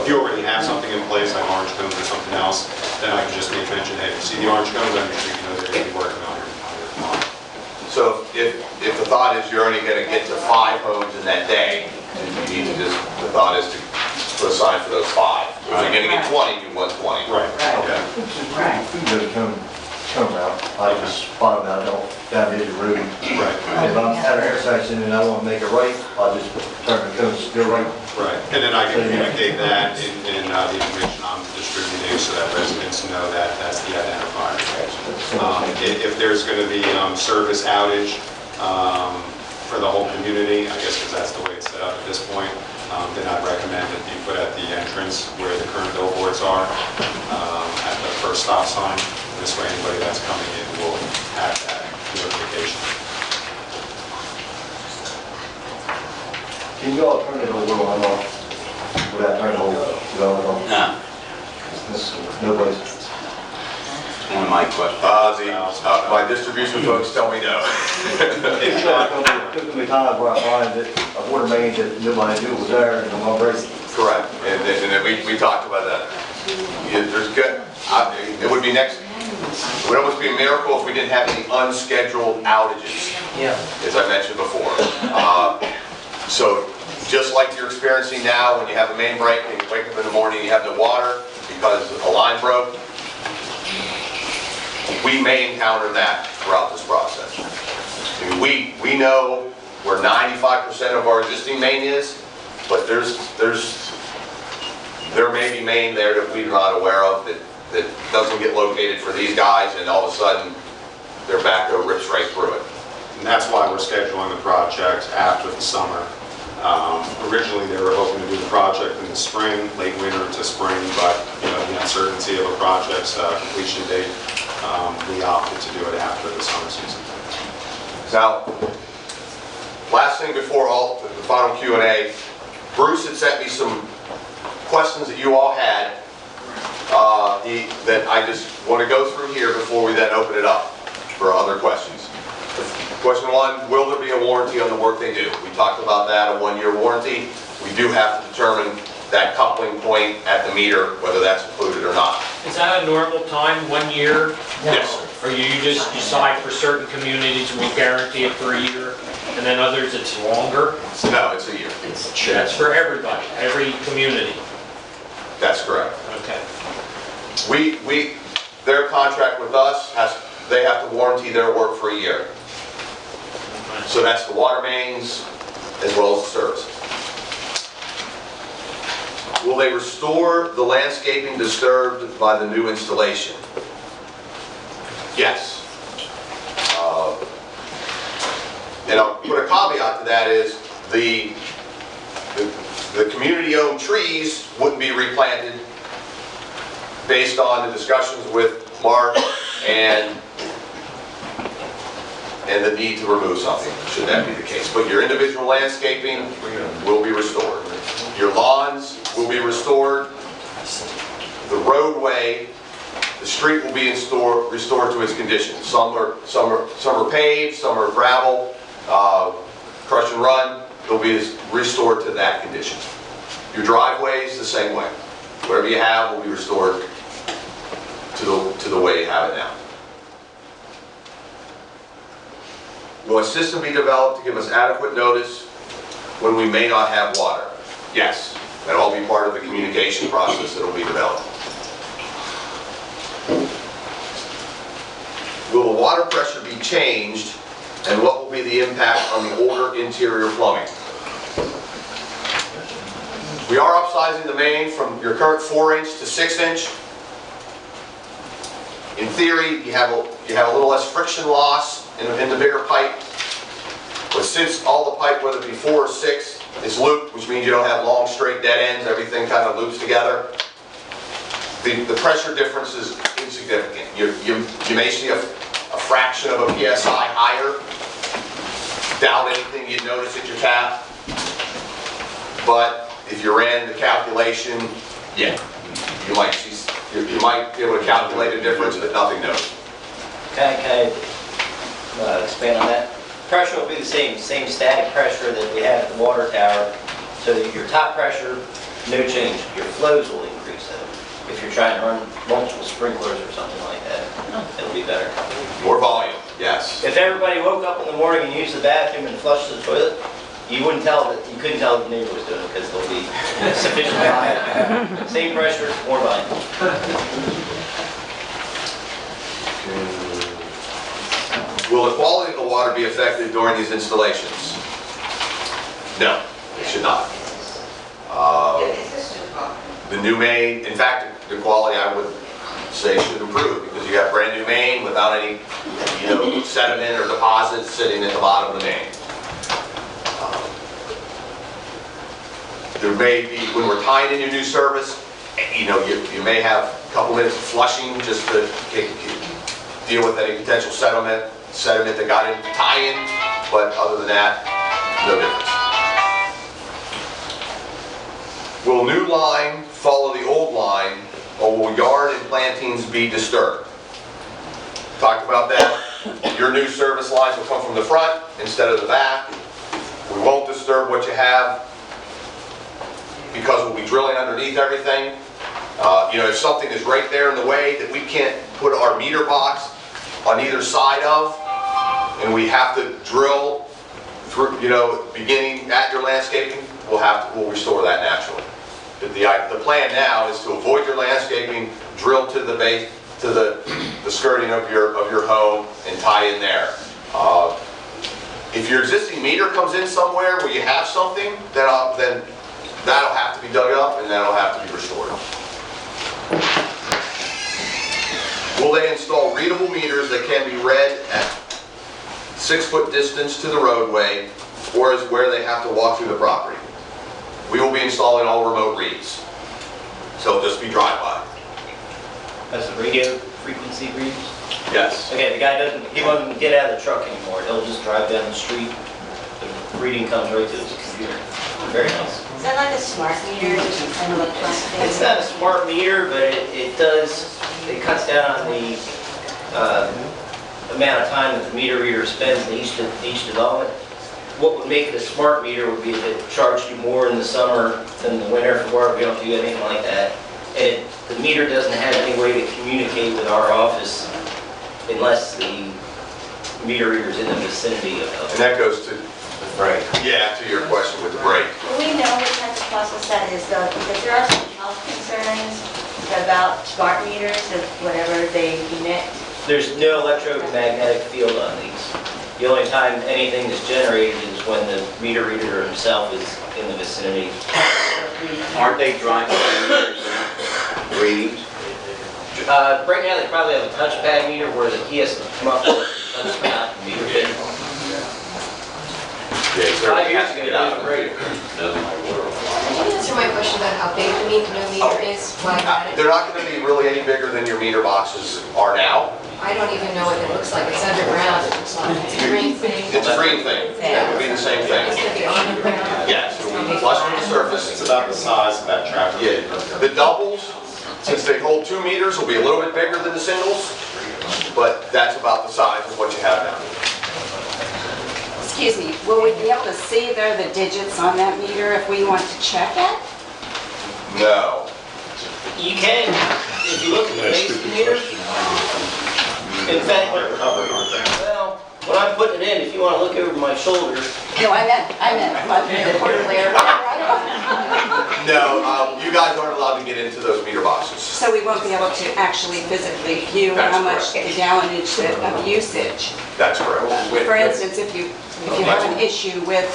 If you already have something in place, like orange cones or something else, then I can just make mention, hey, if you see the orange cones, I'm sure you know they're going to be working on your lawn. So if the thought is you're only going to get to 5 homes in that day, you need to just, the thought is to put a sign for those 5. If you're going to get 20, you want 20. Right. Okay. Right. We can go to come out, I just spot them out, don't damage the road. Right. If I'm at an intersection and I want to make a right, I'll just turn the cones, go right. Right. And then I can communicate that in the information I'm distributing so that residents know that that's the identifier. If there's going to be service outage for the whole community, I guess because that's the way it's set up at this point, then I'd recommend that you put at the entrance where the current billboards are, at the first stop sign. This way anybody that's coming in will have that notification. Can you all turn it over on off without turning it over? No, Nobody's. it's one of my questions. My distribution folks tell me no. It's not going to be too many times where I find that a water main that nobody knew was there and I'm gonna break it. Correct. And then we talked about that. Yeah, there's good. It would be next. It would almost be a miracle if we didn't have any unscheduled outages. Yeah. As I mentioned before. So just like you're experiencing now when you have a main break and you wake up in the morning and you have no water because a line broke, we may encounter that throughout this process. I mean, we know where 95% of our existing main is, but there may be main there that we're not aware of that doesn't get located for these guys, and all of a sudden their backhoe rips right through it. And that's why we're scheduling the project after the summer. Originally, they were hoping to do the project in the spring, late winter to spring, but the uncertainty of a project's completion date, we opted to do it after the summer season. Now, last thing before the final Q&A, Bruce had sent me some questions that you all had that I just want to go through here before we then open it up for other questions. Question 1, will there be a warranty on the work they do? We talked about that, a 1-year warranty. We do have to determine that coupling point at the meter, whether that's included or not. Is that a normal time, 1 year? Yes. Or you just decide for certain communities we'll guarantee it for a year, and then others it's longer? No, it's a year. That's for everybody, every community? That's correct. Okay. Their contract with us, they have to warranty their work for a year. So that's the water mains as well as the service. Will they restore the landscaping disturbed by the new installation? Yes. And I'll put a caveat to that is the community-owned trees wouldn't be replanted based on the discussions with Mark and the need to remove something, should that be the case. But your individual landscaping will be restored. Your lawns will be restored. The roadway, the street will be restored to its condition. Some are paved, some are gravel, crush and run. They'll be restored to that condition. Your driveways, the same way. Whatever you have will be restored to the way you have it now. Will a system be developed to give us adequate notice when we may not have water? Yes. That'll all be part of the communication process that will be developed. Will the water pressure be changed, and what will be the impact on the older interior plumbing? We are upsizing the main from your current 4-inch to 6-inch. In theory, you have a little less friction loss in the bigger pipe. But since all the pipe, whether it be 4 or 6, is looped, which means you don't have long straight dead ends, everything kind of loops together, the pressure difference is insignificant. You may see a fraction of a PSI higher. Doubt anything you'd notice at your tap. But if you ran the calculation, yeah, you might be able to calculate a difference, but nothing noticeable. Can I expand on that? Pressure will be the same static pressure that we have at the water tower. So your top pressure no change. Your flows will increase though. If you're trying to run multiple sprinklers or something like that, it'll be better. More volume, yes. If everybody woke up in the morning and used the bathroom and flushed the toilet, you couldn't tell that the neighbor was doing it because there'll be sufficient volume. Same pressure, more volume. Will the quality of the water be affected during these installations? No, it should not. The new main, in fact, the quality I would say should improve because you got brand new main without any, sediment or deposits sitting at the bottom of the main. There may be, when we're tying in your new service, you may have a couple minutes of flushing just to deal with any potential sediment that got in the tie-in, but other than that, no difference. Will new line follow the old line, or will yard and plantings be disturbed? Talked about that. Your new service lines will come from the front instead of the back. We won't disturb what you have because we'll be drilling underneath everything. If something is right there in the way that we can't put our meter box on either side of, and we have to drill through, beginning at your landscaping, we'll restore that naturally. But the plan now is to avoid your landscaping, drill to the base, to the skirting of your home, and tie in there. If your existing meter comes in somewhere where you have something, then that'll have to be dug up and that'll have to be restored. Will they install readable meters that can be read at 6-foot distance to the roadway, or is where they have to walk through the property? We will be installing all remote reads, so it'll just be drive-by. That's the radio frequency reads? Yes. Okay, the guy he won't even get out of the truck anymore. He'll just drive down the street. The reading comes right to his computer. Very nice. Is that like a smart meter, just an electronic thing? It's not a smart meter, but it cuts down on the amount of time that the meter reader spends in each development. What would make it a smart meter would be if it charged you more in the summer than the winter for work. We don't do anything like that. And the meter doesn't have any way to communicate with our office unless the meter reader is in the vicinity of And that goes to, Right. to your question with the break. Do we know what type of process that is though? Because there are some health concerns about smart meters of whatever they emit. There's no electromagnetic field on these. The only time anything is generated is when the meter reader himself is in the vicinity. Aren't they driving readings? Right now, they probably have a touchpad meter where he has to come up with a touchpad meter pin. 5 years ago, that was great. Can you answer my question about how big the new meter is? Why not? They're not going to be really any bigger than your meter boxes are now. I don't even know what it looks like. It's underground, it looks like. It's a green thing. It's a green thing. That would be the same thing. It's gonna be on the ground. Yes, it will be flush from the surface. It's about the size of that tractor. Yeah, the doubles, since they hold 2 meters, will be a little bit bigger than the singles, but that's about the size of what you have now. Excuse me, will we be able to see there the digits on that meter if we want to check it? No. You can, if you look at the base meter. In fact, well, when I'm putting it in, if you want to look over my shoulder. No, I meant quarterly or No, you guys aren't allowed to get into those meter boxes. So we won't be able to actually physically view how much the gallonage of usage. That's correct. For instance, if you have an issue with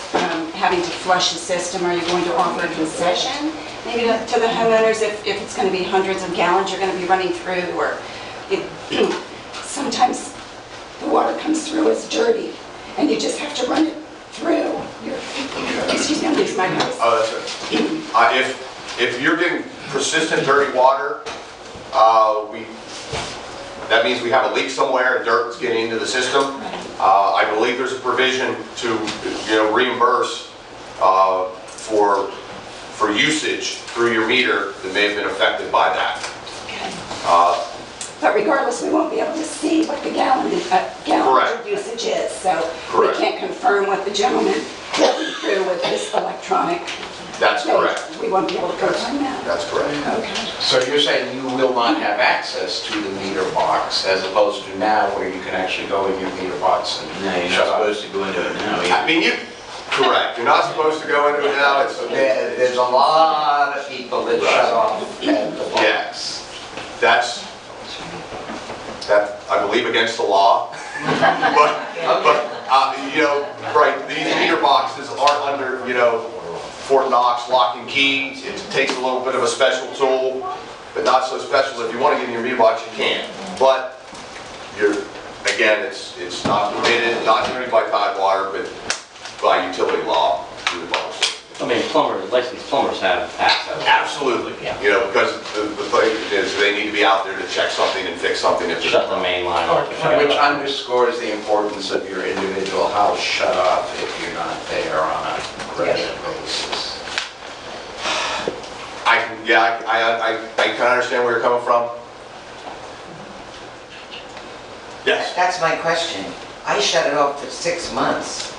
having to flush the system, are you going to offer a concession maybe to the homeowners if it's going to be hundreds of gallons you're going to be running through, or sometimes the water comes through as dirty and you just have to run it through. Excuse me, I'm losing my voice. Oh, that's right. If you're getting persistent dirty water, that means we have a leak somewhere and dirt's getting into the system. I believe there's a provision to reimburse for usage through your meter that may have been affected by that. But regardless, we won't be able to see what the gallonage of usage is, so we can't confirm what the gentleman went through with this electronic That's correct. We won't be able to confirm that. That's correct. Okay. So you're saying you will not have access to the meter box as opposed to now where you can actually go in your meter box and No, you're shut not off? supposed to go into it now. I mean, correct, you're not supposed to go into it now, it's, There's a lot of people that shut off at the box. yes, that, I believe, against the law. But, you know, right, these meter boxes aren't under, you know, Fort Knox lock and key. It takes a little bit of a special tool, but not so special. If you want to get in your meter box, you can. But you're, again, it's not permitted, not only by Tidewater, but by utility law through the public safety. I mean, licensed plumbers have access. Absolutely. You know, because the thing is, they need to be out there to check something and fix something if there's a Shut the problem. main line off. Which underscores the importance of your individual house shut off if you're not there on a regular basis. I can understand where you're coming from. Yes. That's my question. I shut it off for 6 months.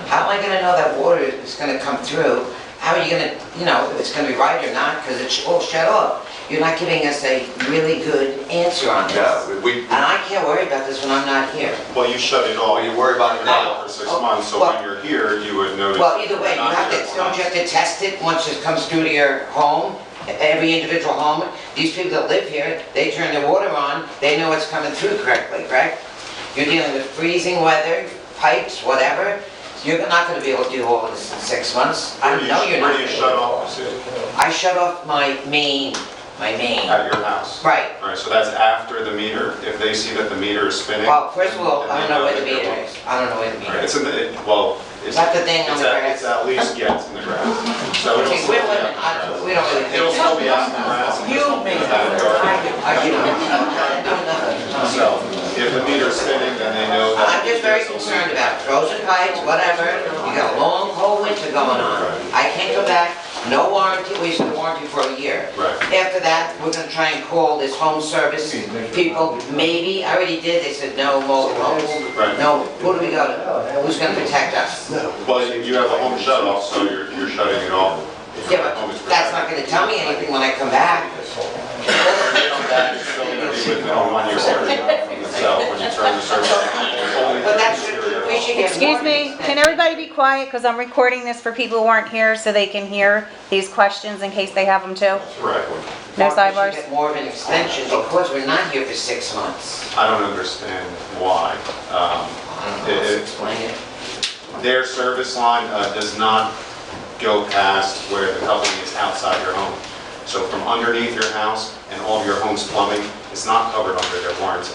How am I gonna know that water is gonna come through? How are you gonna, you know, if it's gonna be right or not, because it's all shut off? You're not giving us a really good answer on this. No, And I can't worry about this when I'm not here. Well, you shut it all, you worry about it now. for 6 months, so when you're here, you would notice. Well, either way, you not have here to, for don't you have to test it once it comes through to your home? Every individual home? These people that live here, they turn their water on, they know it's coming through correctly, correct? You're dealing with freezing weather, pipes, whatever. You're not gonna be able to do all of this in 6 months. I know you're not. Where do you shut off, Sue? I shut off my main. At your house? Right. All right, so that's after the meter, if they see that the meter is spinning? Well, first of all, then I don't they know where the that you're meter on. is. I don't know where the All meter right, is. it's in the, well, it's. Not the thing on it's the at- grass? It's at least, yeah, it's in the grass. So it'll Okay, still be out in the grass. we don't really. It'll still be out in the grass. it just won't be out in the garden. So if the meter's spinning, then they know that. I'm just very concerned about frozen pipes, whatever. You got a long, whole winter going on. I can't go back, no warranty, we used to warranty for a year. Right. After that, we're gonna try and call this home service people, maybe, I already did, they said no mobile homes. Right. No, who do we go to? Who's gonna protect us? Well, you have a home shut off, so you're shutting it off. Yeah, but that's not gonna tell me anything when I come back. That is still gonna be within a 1-year period from itself when you turn the service on. But that's, we should get more. Excuse me, can everybody be quiet, because I'm recording this for people who aren't here so they can hear these questions in case they have them too. Correct. No We should sidebars? get more of an extension because we're not here for 6 months. I don't understand why. I don't know, It- explain it. Their service line does not go past where the coupling is outside your home. So from underneath your house and all of your home's plumbing, it's not covered under their warranty.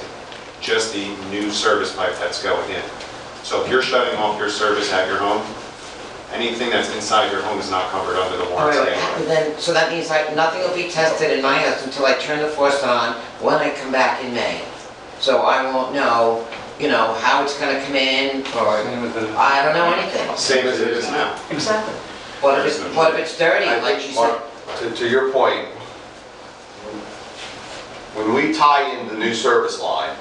Just the new service pipe that's going in. So if you're shutting off your service at your home, anything that's inside your home is not covered under the All right, warranty. wait, then, so that means like nothing will be tested in my house until I turn the faucet on when I come back in May. So I won't know, you know, how it's gonna come in, or, I don't know anything. Same as it is now. Exactly. What if it's dirty, I like think, you Mark, said? to your point, when we tie in the new service line,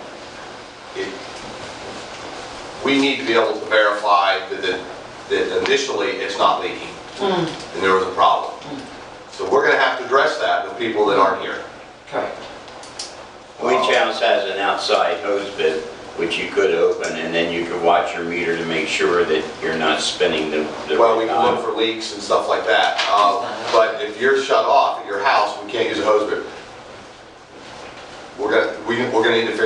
we need to be able to verify that initially it's not leaking, and there was a problem. So we're gonna have to address that with people that aren't here. Correct. Each house has an outside hose bib, which you could open, and then you could watch your meter to make sure that you're not spinning the. Well, we can look for leaks and stuff like that, but if you're shut off at your house, we can't use a hose bib. We're gonna need to figure